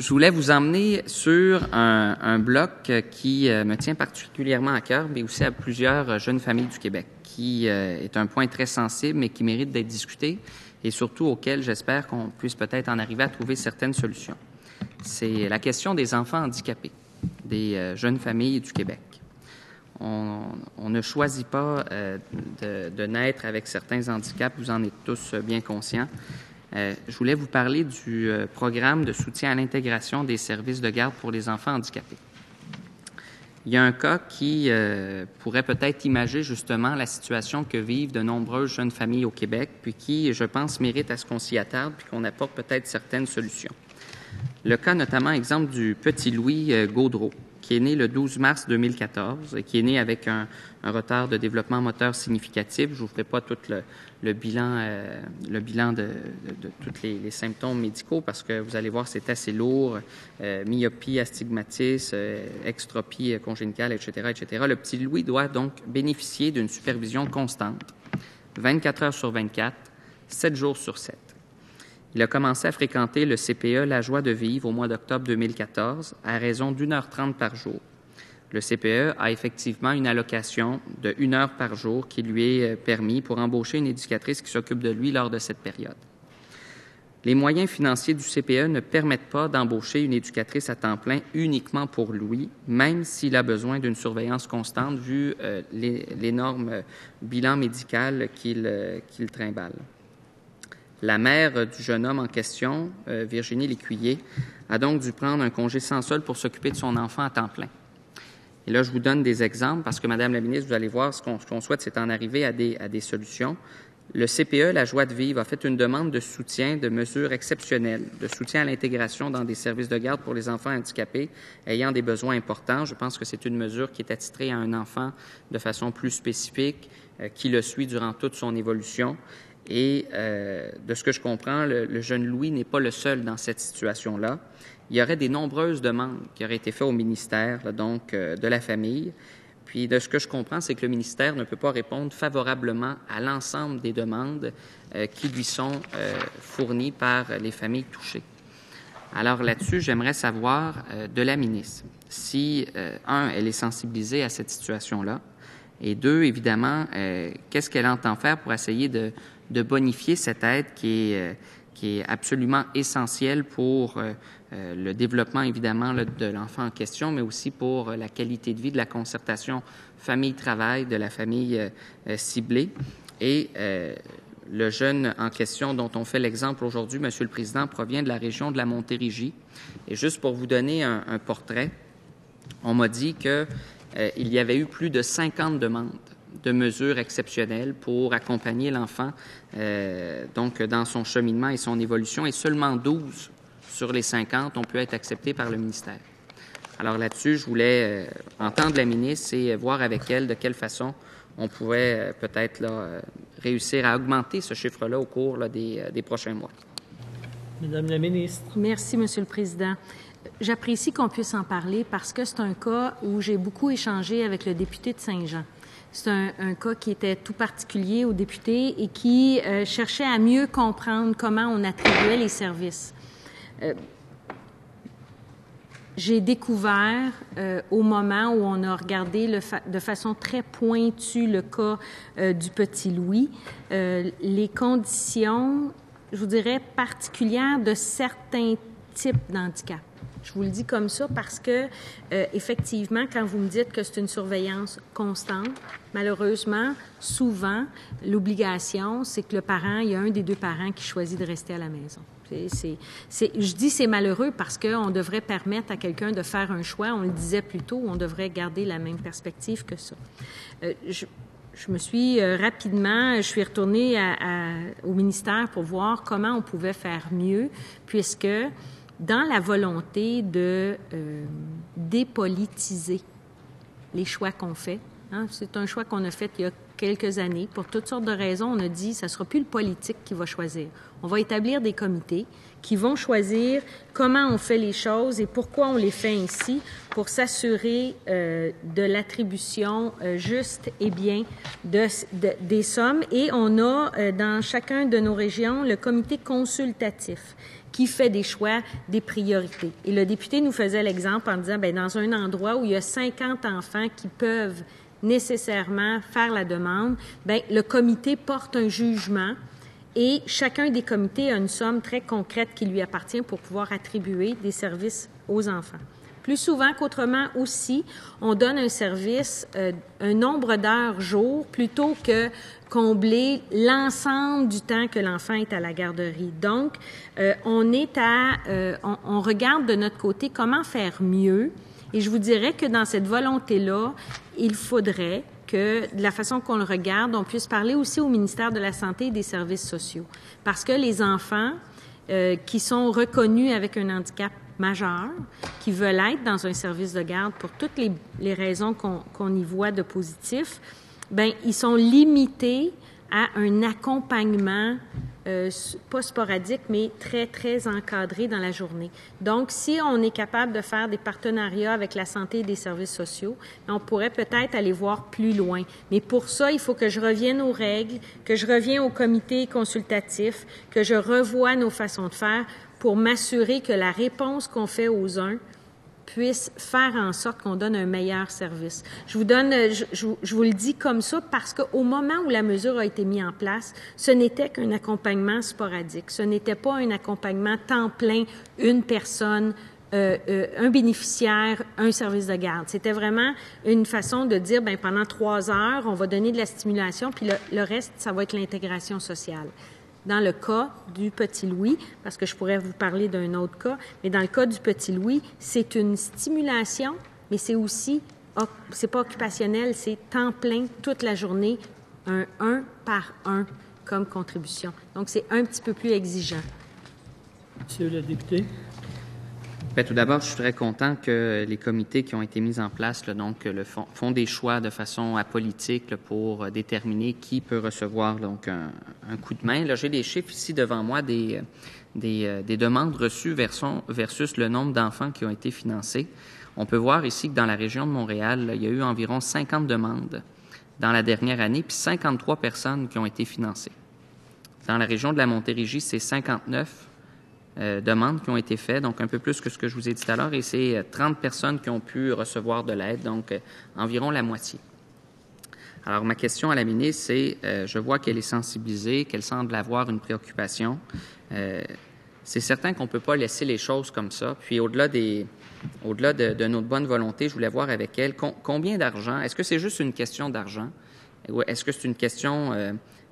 Je voulais vous emmener sur un bloc qui me tient particulièrement à cœur, mais aussi à plusieurs jeunes familles du Québec, qui est un point très sensible, mais qui mérite d'être discuté et surtout auquel j'espère qu'on puisse peut-être en arriver à trouver certaines solutions. C'est la question des enfants handicapés, des jeunes familles du Québec. On ne choisit pas de naître avec certains handicaps, vous en êtes tous bien conscients. Je voulais vous parler du programme de soutien à l'intégration des services de garde pour les enfants handicapés. Il y a un cas qui pourrait peut-être imager justement la situation que vivent de nombreuses jeunes familles au Québec, puis qui, je pense, mérite à ce qu'on s'y attarde, puis qu'on apporte peut-être certaines solutions. Le cas notamment, exemple, du petit Louis Gaudreau, qui est né le 12 mars 2014 et qui est né avec un retard de développement moteur significatif. Je ne vous ferai pas tout le bilan de tous les symptômes médicaux parce que vous allez voir, c'est assez lourd. Myopie, astigmatisme, extropie congénitale, etc., etc. Le petit Louis doit donc bénéficier d'une supervision constante, 24 heures sur 24, 7 jours sur 7. Il a commencé à fréquenter le CPE La Joie de vivre au mois d'octobre 2014 à raison d'1h30 par jour. Le CPE a effectivement une allocation de 1 heure par jour qui lui est permis pour embaucher une éducatrice qui s'occupe de lui lors de cette période. Les moyens financiers du CPE ne permettent pas d'embaucher une éducatrice à temps plein uniquement pour lui, même s'il a besoin d'une surveillance constante vu l'énorme bilan médical qu'il trimballe. La mère du jeune homme en question, Virginie Lécuyer, a donc dû prendre un congé sans solde pour s'occuper de son enfant à temps plein. Et là, je vous donne des exemples parce que, Madame la ministre, vous allez voir, ce qu'on souhaite, c'est en arriver à des solutions. Le CPE, La Joie de vivre, a fait une demande de soutien de mesures exceptionnelles, de soutien à l'intégration dans des services de garde pour les enfants handicapés ayant des besoins importants. Je pense que c'est une mesure qui est attitrée à un enfant de façon plus spécifique, qui le suit durant toute son évolution. Et de ce que je comprends, le jeune Louis n'est pas le seul dans cette situation-là. Il y aurait des nombreuses demandes qui auraient été faites au ministère de la Famille. Puis de ce que je comprends, c'est que le ministère ne peut pas répondre favorablement à l'ensemble des demandes qui lui sont fournies par les familles touchées. Alors là-dessus, j'aimerais savoir de la ministre si, elle est sensibilisée à cette situation-là, et deux, évidemment, qu'est-ce qu'elle entend faire pour essayer de bonifier cette aide qui est absolument essentielle pour le développement, évidemment, de l'enfant en question, mais aussi pour la qualité de vie, de la concertation famille-travail, de la famille ciblée. Et le jeune en question dont on fait l'exemple aujourd'hui, Monsieur le Président, provient de la région de la Montérégie. Et juste pour vous donner un portrait, on m'a dit que il y avait eu plus de 50 demandes de mesures exceptionnelles pour accompagner l'enfant donc dans son cheminement et son évolution, et seulement 12 sur les 50 ont pu être acceptés par le ministère. Alors là-dessus, je voulais entendre la ministre et voir avec elle de quelle façon on pouvait peut-être réussir à augmenter ce chiffre-là au cours des prochains mois. Madame la ministre. Merci, Monsieur le Président. J'apprécie qu'on puisse en parler parce que c'est un cas où j'ai beaucoup échangé avec le député de Saint-Jean. C'est un cas qui était tout particulier au député et qui cherchait à mieux comprendre comment on attribuait les services. J'ai découvert au moment où on a regardé de façon très pointue le cas du petit Louis, les conditions, je vous dirais, particulières de certains types d'handicap. Je vous le dis comme ça parce que, effectivement, quand vous me dites que c'est une surveillance constante, malheureusement, souvent, l'obligation, c'est que il y a un des deux parents qui choisit de rester à la maison. Je dis c'est malheureux parce qu'on devrait permettre à quelqu'un de faire un choix. On le disait plus tôt, on devrait garder la même perspective que ça. Je me suis je suis retournée au ministère pour voir comment on pouvait faire mieux, puisque dans la volonté de dépolitiser les choix qu'on fait, c'est un choix qu'on a fait il y a quelques années. Pour toutes sortes de raisons, on a dit que ce ne sera plus le politique qui va choisir. On va établir des comités qui vont choisir comment on fait les choses et pourquoi on les fait ainsi pour s'assurer de l'attribution juste et bien des sommes. Et on a dans chacun de nos régions le comité consultatif qui fait des choix, des priorités. Et le député nous faisait l'exemple en disant, bien, dans un endroit où il y a 50 enfants qui peuvent nécessairement faire la demande, bien, le comité porte un jugement et chacun des comités a une somme très concrète qui lui appartient pour pouvoir attribuer des services aux enfants. Plus souvent qu'autrement aussi, on donne un service, un nombre d'heures jour, plutôt que combler l'ensemble du temps que l'enfant est à la garderie. Donc, on regarde de notre côté comment faire mieux. Et je vous dirais que dans cette volonté-là, il faudrait que, de la façon qu'on le regarde, on puisse parler aussi au ministère de la Santé et des Services sociaux. Parce que les enfants qui sont reconnus avec un handicap majeur, qui veulent être dans un service de garde pour toutes les raisons qu'on y voit de positif, bien, ils sont limités à un accompagnement pas sporadique, mais très, très encadré dans la journée. Donc, si on est capable de faire des partenariats avec la santé et des services sociaux, on pourrait peut-être aller voir plus loin. Mais pour ça, il faut que je revienne aux règles, que je revienne au comité consultatif, que je revoie nos façons de faire pour m'assurer que la réponse qu'on fait aux uns puisse faire en sorte qu'on donne un meilleur service. Je vous le dis comme ça parce qu'au moment où la mesure a été mise en place, ce n'était qu'un accompagnement sporadique. Ce n'était pas un accompagnement temps plein, une personne, un bénéficiaire, un service de garde. C'était vraiment une façon de dire, bien, pendant 3 heures, on va donner de la stimulation, puis le reste, ça va être l'intégration sociale. Dans le cas du Petit Louis, parce que je pourrais vous parler d'un autre cas, mais dans le cas du Petit Louis, c'est une stimulation, mais c'est aussi, c'est pas occupationnel, c'est temps plein toute la journée, un 1 par 1 comme contribution. Donc, c'est un petit peu plus exigeant. Monsieur le député. Bien, tout d'abord, je suis très content que les comités qui ont été mis en place font des choix de façon apolitique pour déterminer qui peut recevoir donc un coup de main. Là, j'ai des chiffres ici devant moi des demandes reçues versus le nombre d'enfants qui ont été financés. On peut voir ici que dans la région de Montréal, là, il y a eu environ 50 demandes dans la dernière année, puis 53 personnes qui ont été financées. Dans la région de la Montérégie, c'est 59 demandes qui ont été faites, donc un peu plus que ce que je vous ai dit tout à l'heure, et c'est 30 personnes qui ont pu recevoir de l'aide, donc environ la moitié. Alors, ma question à la ministre, c'est, je vois qu'elle est sensibilisée, qu'elle semble avoir une préoccupation. C'est certain qu'on ne peut pas laisser les choses comme ça. Puis, au-delà de notre bonne volonté, je voulais voir avec elle combien d'argent, est-ce que c'est juste une question d'argent? Ou est-ce que c'est une question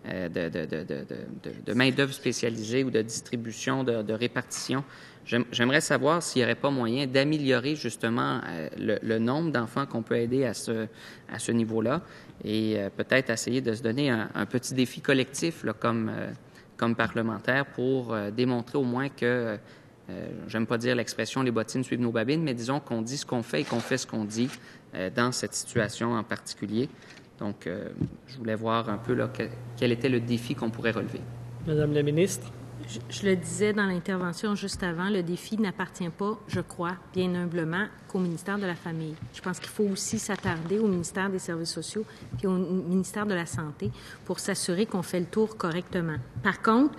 de main-d'œuvre spécialisée ou de distribution, de répartition? J'aimerais savoir s'il n'y aurait pas moyen d'améliorer justement le nombre d'enfants qu'on peut aider à ce niveau-là et peut-être essayer de se donner un petit défi collectif là, comme parlementaire pour démontrer au moins que, j'aime pas dire l'expression « les bottines suivent nos babines », mais disons qu'on dit ce qu'on fait et qu'on fait ce qu'on dit dans cette situation en particulier. Donc, je voulais voir un peu là, quel était le défi qu'on pourrait relever. Madame la ministre. Je le disais dans l'intervention juste avant, le défi n'appartient pas, je crois, bien humblement, qu'au ministère de la Famille. Je pense qu'il faut aussi s'attarder au ministère des Services sociaux puis au ministère de la Santé pour s'assurer qu'on fait le tour correctement. Par contre,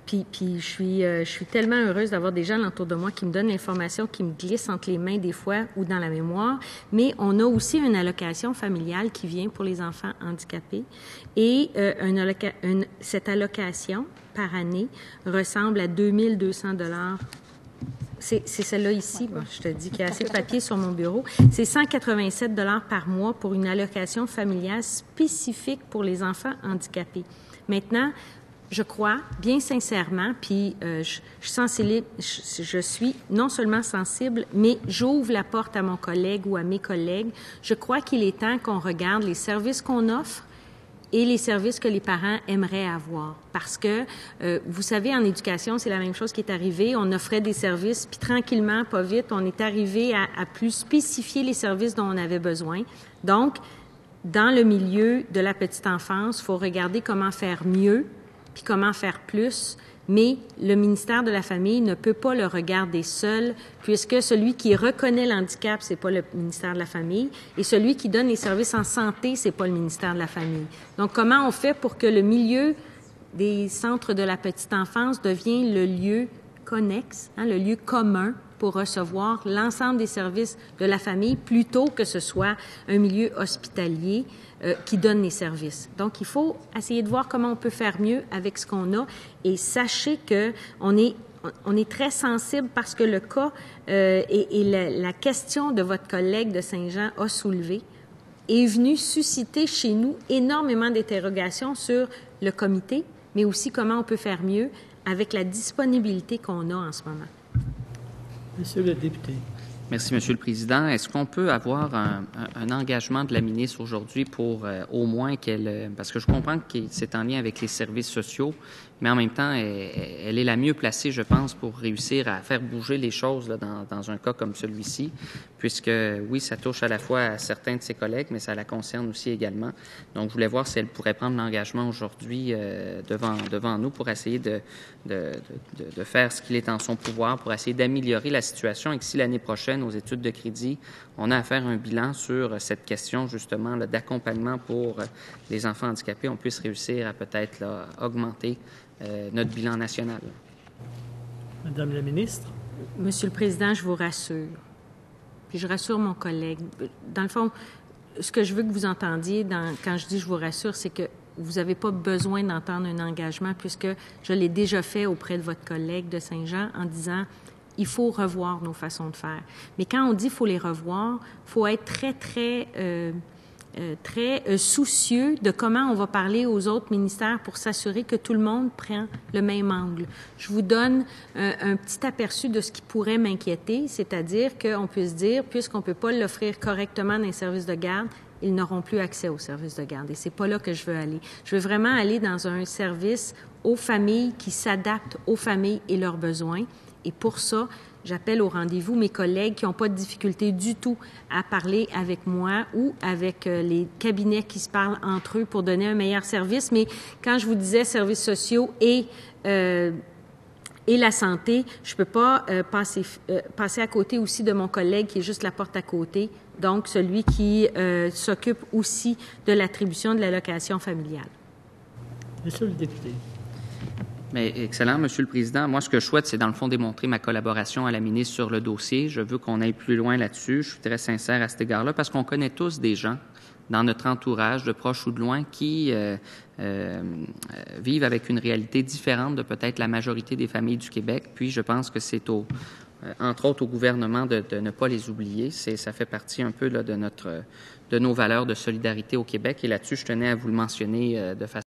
Puis je suis tellement heureuse d'avoir des gens autour de moi qui me donnent l'information, qui me glisse entre les mains des fois ou dans la mémoire. Mais on a aussi une allocation familiale qui vient pour les enfants handicapés. Et cette allocation par année ressemble à 2200 $. C'est celle-là ici. Bon, je te dis qu'il y a assez de papier sur mon bureau. C'est 187 $ par mois pour une allocation familiale spécifique pour les enfants handicapés. Maintenant, je crois, bien sincèrement, puis je suis non seulement sensible, mais j'ouvre la porte à mon collègue ou à mes collègues. Je crois qu'il est temps qu'on regarde les services qu'on offre et les services que les parents aimeraient avoir. Parce que, vous savez, en éducation, c'est la même chose qui est arrivée. On offrait des services, puis tranquillement, pas vite, on est arrivé à plus spécifier les services dont on avait besoin. Donc, dans le milieu de la petite enfance, il faut regarder comment faire mieux puis comment faire plus, mais le ministère de la Famille ne peut pas le regarder seul, puisque celui qui reconnaît l'handicap, c'est pas le ministère de la Famille, et celui qui donne les services en santé, c'est pas le ministère de la Famille. Donc, comment on fait pour que le milieu des centres de la petite enfance devienne le lieu connexe, le lieu commun pour recevoir l'ensemble des services de la famille plutôt que ce soit un milieu hospitalier qui donne les services. Donc, il faut essayer de voir comment on peut faire mieux avec ce qu'on a et sachez que on est très sensible parce que le cas et la question de votre collègue de Saint-Jean a soulevé est venue susciter chez nous énormément d'interrogations sur le comité, mais aussi comment on peut faire mieux avec la disponibilité qu'on a en ce moment. Monsieur le député. Merci, Monsieur le Président. Est-ce qu'on peut avoir un engagement de la ministre aujourd'hui pour au moins qu'elle... Parce que je comprends que c'est en lien avec les services sociaux, mais en même temps, elle est la mieux placée, je pense, pour réussir à faire bouger les choses là, dans un cas comme celui-ci, puisque, oui, ça touche à la fois à certains de ses collègues, mais ça la concerne aussi également. Donc, je voulais voir si elle pourrait prendre l'engagement aujourd'hui devant nous pour essayer de faire ce qu'il est en son pouvoir, pour essayer d'améliorer la situation et que si l'année prochaine, aux études de crédit, on a à faire un bilan sur cette question, justement, d'accompagnement pour les enfants handicapés, on puisse réussir à peut-être augmenter notre bilan national. Madame la ministre. Monsieur le Président, je vous rassure. Puis je rassure mon collègue. Dans le fond, ce que je veux que vous entendiez quand je dis je vous rassure, c'est que vous n'avez pas besoin d'entendre un engagement puisque je l'ai déjà fait auprès de votre collègue de Saint-Jean en disant il faut revoir nos façons de faire. Mais quand on dit qu'il faut les revoir, il faut être très soucieux de comment on va parler aux autres ministères pour s'assurer que tout le monde prend le même angle. Je vous donne un petit aperçu de ce qui pourrait m'inquiéter, c'est-à-dire qu'on puisse dire, puisqu'on ne peut pas l'offrir correctement dans les services de garde, ils n'auront plus accès aux services de garde. Et c'est pas là que je veux aller. Je veux vraiment aller dans un service aux familles qui s'adaptent aux familles et leurs besoins. Et pour ça, j'appelle au rendez-vous mes collègues qui n'ont pas de difficulté du tout à parler avec moi ou avec les cabinets qui se parlent entre eux pour donner un meilleur service. Mais quand je vous disais services sociaux et la santé, je ne peux pas passer à côté aussi de mon collègue qui est juste la porte à côté, donc celui qui s'occupe aussi de l'attribution de l'allocation familiale. Monsieur le député. Mais excellent, Monsieur le Président. Moi, ce que je souhaite, c'est dans le fond démontrer ma collaboration à la ministre sur le dossier. Je veux qu'on aille plus loin là-dessus. Je suis très sincère à cet égard-là parce qu'on connaît tous des gens dans notre entourage, de proche ou de loin, qui vivent avec une réalité différente de peut-être la majorité des familles du Québec. Puis, je pense que c'est entre autres au gouvernement de ne pas les oublier. Ça fait partie un peu là, de nos valeurs de solidarité au Québec. Et là-dessus, je tenais à vous le mentionner de façon